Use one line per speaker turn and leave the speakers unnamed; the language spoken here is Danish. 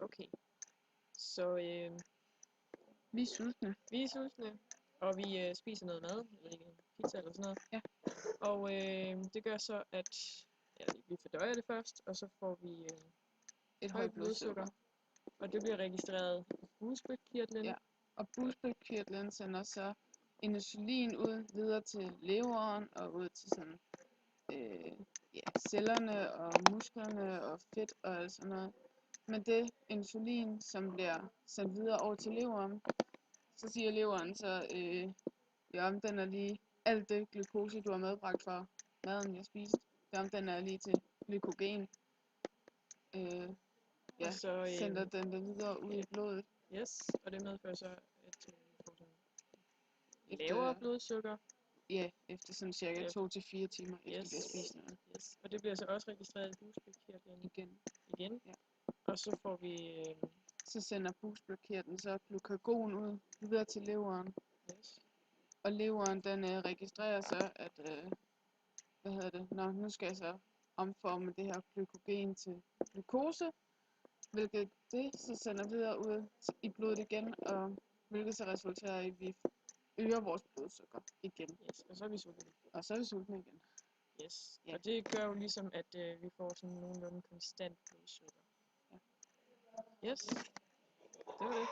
Okay. Så
Vi er sultne.
vi er sultne, og vi spiser noget mad, eller ikke, pizza eller sådan noget.
Ja.
Og det gør så, at vi fordøjer det først, og så får vi
Et højt blodsukker.
Og det bliver registreret i bugspytkirtlen.
Ja. Og bugspytkirtlen sender så insulin ud videre til leveren og ud til sådan, cellerne og musklerne og fedt og alt sådan noget. Men det insulin, som bliver sendt videre over til leveren, så siger leveren så, den er lige alt det glukose, du har medbragt fra maden, jeg spiste. Den er lige til glykogen.
Og så
sender den det videre ud i blodet.
Yes, og det medfører så, at vi får sådan lavere blodsukker.
Ja, efter sådan cirka 2 til 4 timer efter vi har spist noget.
Yes, og det bliver så også registreret i bugspytkirtlen igen. Ja. Og så får vi
så sender bugspytkirtlen så glukagon ud videre til leveren.
Yes.
Og leveren den registrerer så, at nu skal jeg så omforme det her glykogen til glukose, hvilket det så sender videre ud i blodet igen, og hvilket så resulterer i, at vi øger vores blodsukker igen.
Yes, og så er vi sultne.
Og så er vi sultne igen.
Yes, og det gør jo ligesom, at vi får sådan nogenlunde konstant blodsukker. Ja. Yes, det var det.